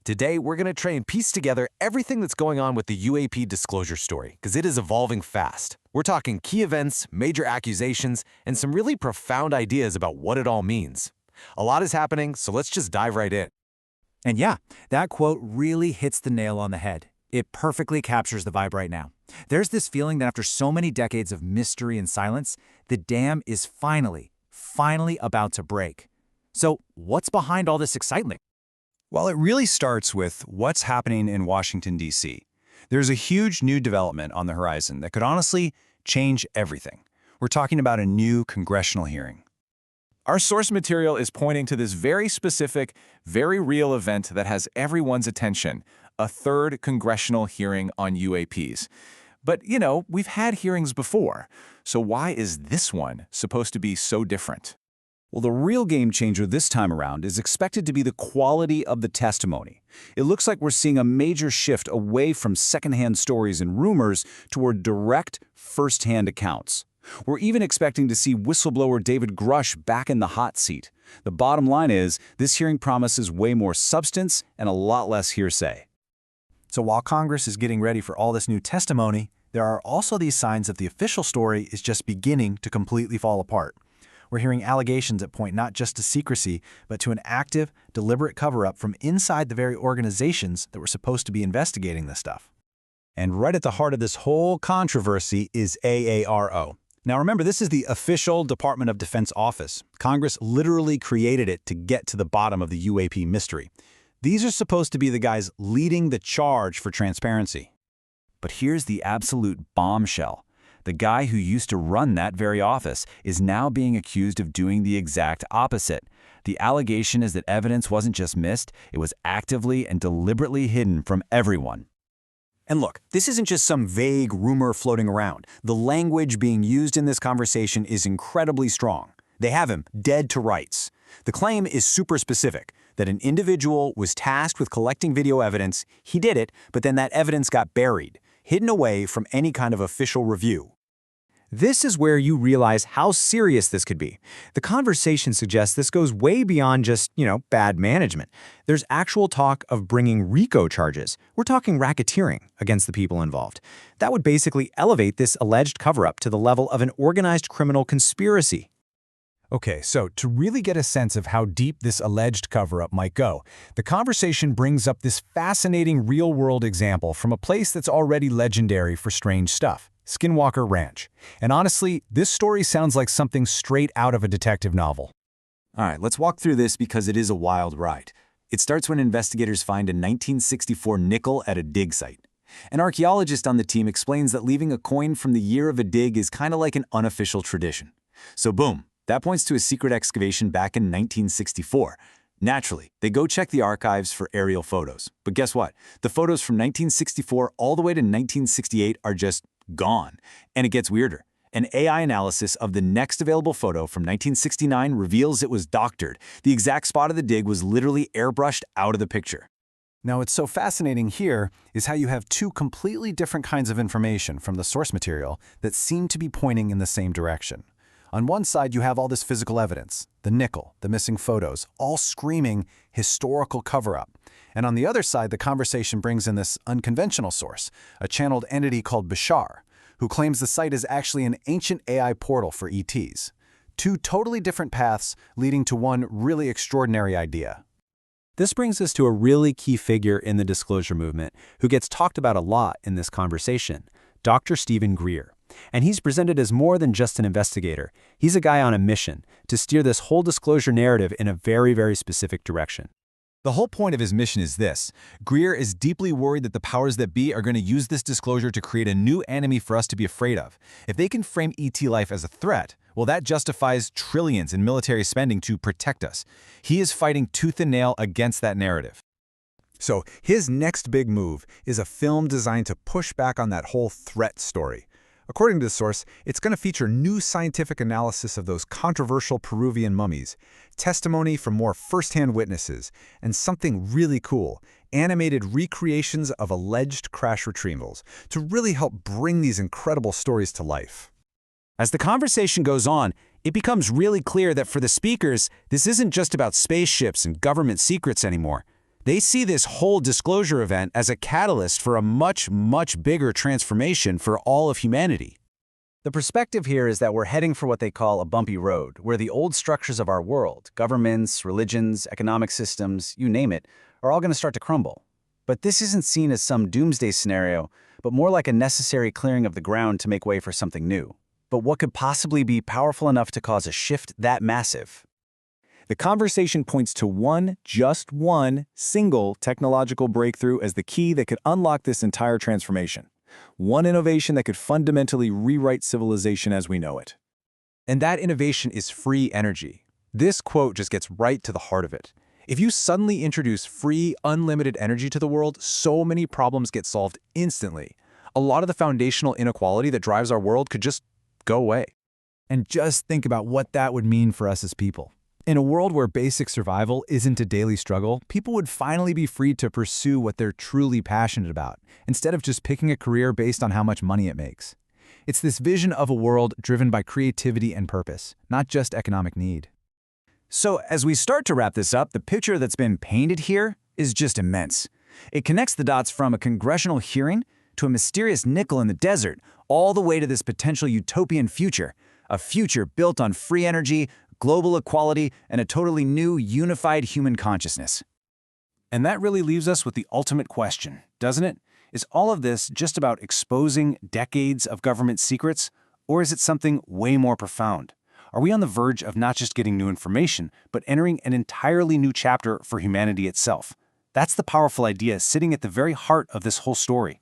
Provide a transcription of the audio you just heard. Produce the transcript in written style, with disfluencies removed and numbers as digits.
Today, we're going to try and piece together everything that's going on with the UAP disclosure story, because it is evolving fast. We're talking key events, major accusations, and some really profound ideas about what it all means. A lot is happening, so let's just dive right in. And yeah, that quote really hits the nail on the head. It perfectly captures the vibe right now. There's this feeling that after so many decades of mystery and silence, the dam is finally about to break. So what's behind all this excitement? Well, it really starts with what's happening in Washington, D.C. There's a huge new development on the horizon that could honestly change everything. We're talking about a new congressional hearing. Our source material is pointing to this very specific, very real event that has everyone's attention, a third congressional hearing on UAPs. But, we've had hearings before, so why is this one supposed to be so different? Well, the real game changer this time around is expected to be the quality of the testimony. It looks like we're seeing a major shift away from secondhand stories and rumors toward direct, first-hand accounts. We're even expecting to see whistleblower David Grush back in the hot seat. The bottom line is, this hearing promises way more substance and a lot less hearsay. So while Congress is getting ready for all this new testimony, there are also these signs that the official story is just beginning to completely fall apart. We're hearing allegations that point not just to secrecy, but to an active, deliberate cover-up from inside the very organizations that were supposed to be investigating this stuff. And right at the heart of this whole controversy is AARO. Now remember, this is the official Department of Defense office. Congress literally created it to get to the bottom of the UAP mystery. These are supposed to be the guys leading the charge for transparency. But here's the absolute bombshell. The guy who used to run that very office is now being accused of doing the exact opposite. The allegation is that evidence wasn't just missed, it was actively and deliberately hidden from everyone. And look, this isn't just some vague rumor floating around. The language being used in this conversation is incredibly strong. They have him dead to rights. The claim is super specific, that an individual was tasked with collecting video evidence, he did it, but then that evidence got buried, hidden away from any kind of official review. This is where you realize how serious this could be. The conversation suggests this goes way beyond just, bad management. There's actual talk of bringing RICO charges. We're talking racketeering against the people involved. That would basically elevate this alleged cover-up to the level of an organized criminal conspiracy. Okay, so to really get a sense of how deep this alleged cover-up might go, the conversation brings up this fascinating real-world example from a place that's already legendary for strange stuff. Skinwalker Ranch. And honestly, this story sounds like something straight out of a detective novel. All right, let's walk through this because it is a wild ride. It starts when investigators find a 1964 nickel at a dig site. An archaeologist on the team explains that leaving a coin from the year of a dig is kind of like an unofficial tradition. So boom, that points to a secret excavation back in 1964. Naturally, they go check the archives for aerial photos. But guess what? The photos from 1964 all the way to 1968 are just gone. And it gets weirder. An AI analysis of the next available photo from 1969 reveals it was doctored. The exact spot of the dig was literally airbrushed out of the picture. Now, what's so fascinating here is how you have two completely different kinds of information from the source material that seem to be pointing in the same direction. On one side, you have all this physical evidence, the nickel, the missing photos, all screaming historical cover-up. And on the other side, the conversation brings in this unconventional source, a channeled entity called Bashar, who claims the site is actually an ancient AI portal for ETs. Two totally different paths leading to one really extraordinary idea. This brings us to a really key figure in the disclosure movement who gets talked about a lot in this conversation, Dr. Stephen Greer. And he's presented as more than just an investigator. He's a guy on a mission to steer this whole disclosure narrative in a very, very specific direction. The whole point of his mission is this. Greer is deeply worried that the powers that be are going to use this disclosure to create a new enemy for us to be afraid of. If they can frame ET life as a threat, well, that justifies trillions in military spending to protect us. He is fighting tooth and nail against that narrative. So his next big move is a film designed to push back on that whole threat story. According to the source, it's going to feature new scientific analysis of those controversial Peruvian mummies, testimony from more first-hand witnesses, and something really cool, animated recreations of alleged crash retrievals to really help bring these incredible stories to life. As the conversation goes on, it becomes really clear that for the speakers, this isn't just about spaceships and government secrets anymore. They see this whole disclosure event as a catalyst for a much, much bigger transformation for all of humanity. The perspective here is that we're heading for what they call a bumpy road, where the old structures of our world, governments, religions, economic systems, you name it, are all going to start to crumble. But this isn't seen as some doomsday scenario, but more like a necessary clearing of the ground to make way for something new. But what could possibly be powerful enough to cause a shift that massive? The conversation points to just one single technological breakthrough as the key that could unlock this entire transformation. One innovation that could fundamentally rewrite civilization as we know it. And that innovation is free energy. This quote just gets right to the heart of it. If you suddenly introduce free, unlimited energy to the world, so many problems get solved instantly. A lot of the foundational inequality that drives our world could just go away. And just think about what that would mean for us as people. In a world where basic survival isn't a daily struggle, people would finally be free to pursue what they're truly passionate about, instead of just picking a career based on how much money it makes. It's this vision of a world driven by creativity and purpose, not just economic need. So as we start to wrap this up, the picture that's been painted here is just immense. It connects the dots from a congressional hearing to a mysterious nickel in the desert, all the way to this potential utopian future, a future built on free energy, global equality, and a totally new, unified human consciousness. And that really leaves us with the ultimate question, doesn't it? Is all of this just about exposing decades of government secrets, or is it something way more profound? Are we on the verge of not just getting new information, but entering an entirely new chapter for humanity itself? That's the powerful idea sitting at the very heart of this whole story.